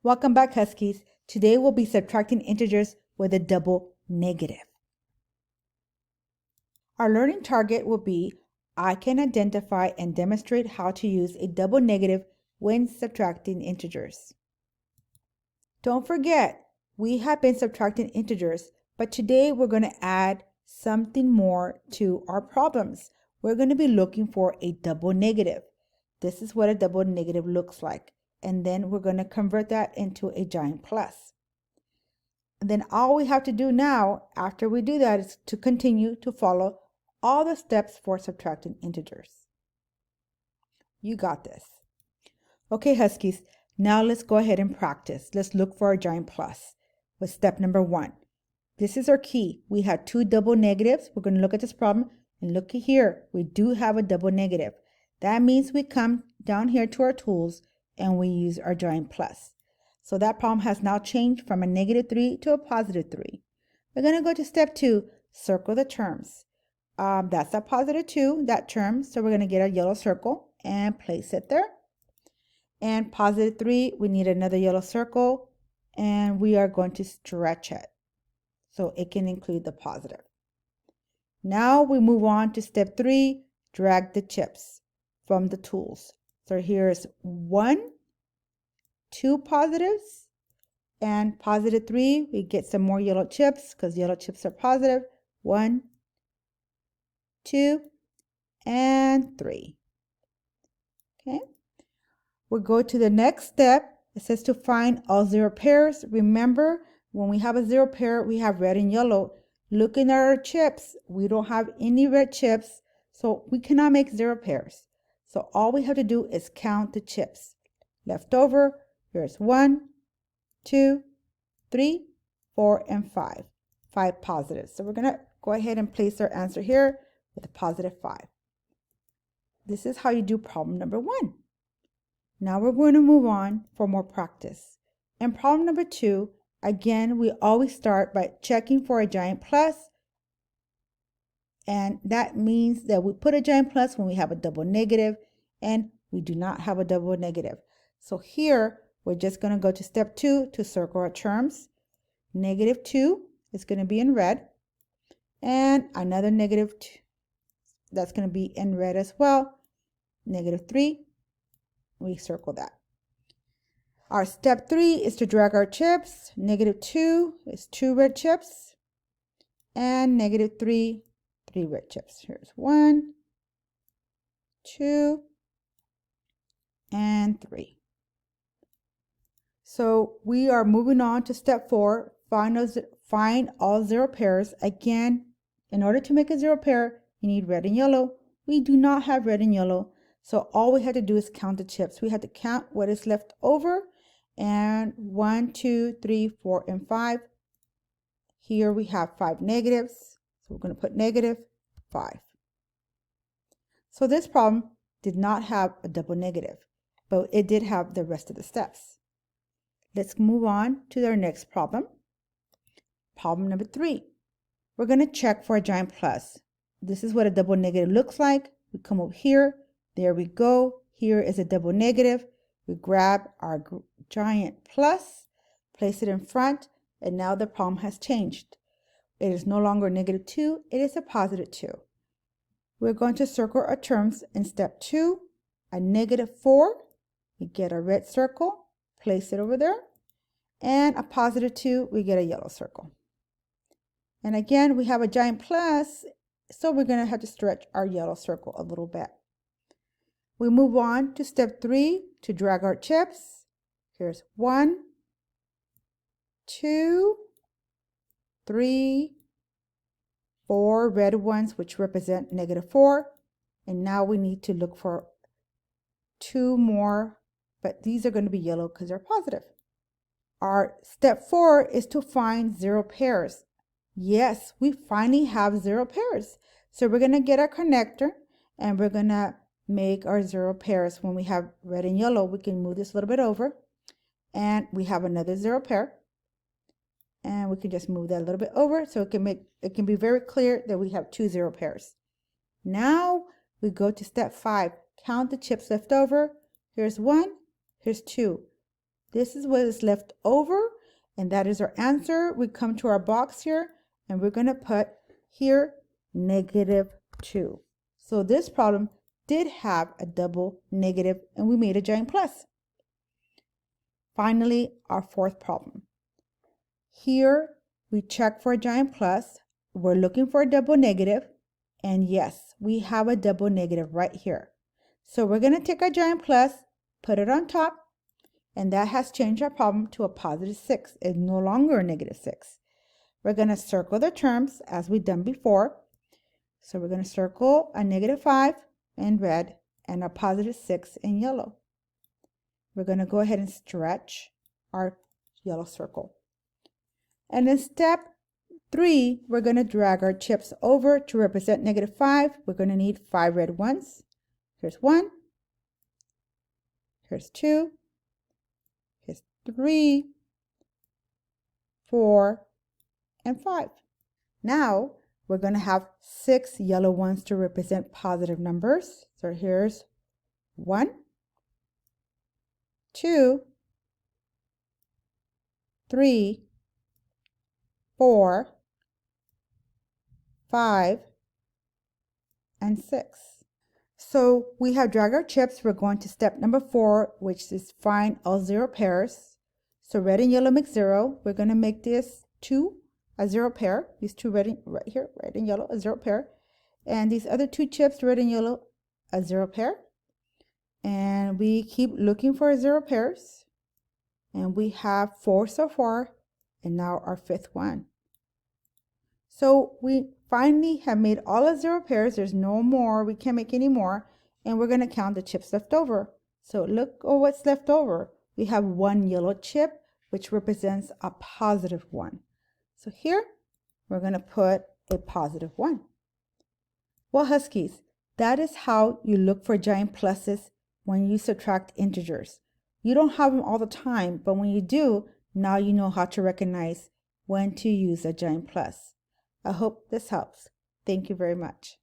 Welcome back, Huskies. Today we'll be subtracting integers with a double negative. Our learning target will be, I can identify and demonstrate how to use a double negative when subtracting integers. Don't forget, we have been subtracting integers, but today we're going to add something more to our problems. We're going to be looking for a double negative. This is what a double negative looks like. And then we're going to convert that into a giant plus. And then all we have to do now, after we do that, is to continue to follow all the steps for subtracting integers. You got this. Okay, Huskies, now let's go ahead and practice. Let's look for our giant plus with step number 1. This is our key. We have two double negatives. We're going to look at this problem and look here. We do have a double negative. That means we come down here to our tools and we use our giant plus. So that problem has now changed from a -3 to a +3. We're going to go to step 2, circle the terms. That's a +2, that term. So we're going to get a yellow circle and place it there. And +3, we need another yellow circle and we are going to stretch it so it can include the positive. Now we move on to step 3, drag the chips from the tools. So here's 1, 2 positives, and +3, we get some more yellow chips because yellow chips are positive. 1, 2, and 3. Okay. We'll go to the next step. It says to find all 0 pairs. Remember, when we have a 0 pair, we have red and yellow. Looking at our chips, we don't have any red chips, so we cannot make 0 pairs. So all we have to do is count the chips. Left over, here's 1, 2, 3, 4, and 5. 5 positives. So we're going to go ahead and place our answer here with a +5. This is how you do problem number 1. Now we're going to move on for more practice. In problem number 2, again, we always start by checking for a giant plus. And that means that we put a giant plus when we have a double negative, and we do not have a double negative. So here, we're just going to go to step 2 to circle our terms. -2 is going to be in red, and another -2 that's going to be in red as well. -3, we circle that. Our step 3 is to drag our chips. -2 is 2 red chips, and -3, 3 red chips. Here's 1, 2, and 3. So we are moving on to step 4, find all 0 pairs. Again, in order to make a 0 pair, you need red and yellow. We do not have red and yellow, so all we have to do is count the chips. We have to count what is left over, and 1, 2, 3, 4, and 5. Here we have 5 negatives, so we're going to put -5. So this problem did not have a double negative, but it did have the rest of the steps. Let's move on to our next problem. Problem number 3. We're going to check for a giant plus. This is what a double negative looks like. We come over here. There we go. Here is a double negative. We grab our giant plus, place it in front, and now the problem has changed. It is no longer -2, it is a +2. We're going to circle our terms in step 2. A -4, we get a red circle, place it over there, and a +2, we get a yellow circle. And again, we have a giant plus, so we're going to have to stretch our yellow circle a little bit. We move on to step 3 to drag our chips. Here's 1, 2, 3, 4 red ones, which represent -4. And now we need to look for 2 more, but these are going to be yellow because they're positive. Our step 4 is to find 0 pairs. Yes, we finally have 0 pairs. So we're going to get our connector and we're going to make our 0 pairs. When we have red and yellow, we can move this a little bit over and we have another 0 pair. And we can just move that a little bit over so it can be very clear that we have 2 0 pairs. Now we go to step 5. Count the chips left over. Here's 1, here's 2. This is what is left over, and that is our answer. We come to our box here, and we're going to put here -2. So this problem did have a double negative, and we made a giant plus. Finally, our fourth problem. Here, we check for a giant plus. We're looking for a double negative, and yes, we have a double negative right here. So we're going to take our giant plus, put it on top, and that has changed our problem to a +6. It's no longer a -6. We're going to circle the terms as we've done before. So we're going to circle a -5 in red and a +6 in yellow. We're going to go ahead and stretch our yellow circle. And in step 3, we're going to drag our chips over to represent -5. We're going to need 5 red ones. Here's 1. Here's 2. Here's 3, 4, and 5. Now, we're going to have 6 yellow ones to represent positive numbers. So here's 1, 2, 3, 4, 5, and 6. So we have dragged our chips. We're going to step number 4, which is find all 0 pairs. So red and yellow make 0. We're going to make this 2 a 0 pair. These two red and yellow, a 0 pair. And these other 2 chips, red and yellow, a 0 pair. And we keep looking for 0 pairs. And we have 4 so far, and now our 5th one. So we finally have made all the 0 pairs. There's no more. We can't make any more. And we're going to count the chips left over. So look at what's left over. We have 1 yellow chip, which represents a +1. So here, we're going to put a +1. Well, Huskies, that is how you look for giant pluses when you subtract integers. You don't have them all the time, but when you do, now you know how to recognize when to use a giant plus. I hope this helps. Thank you very much.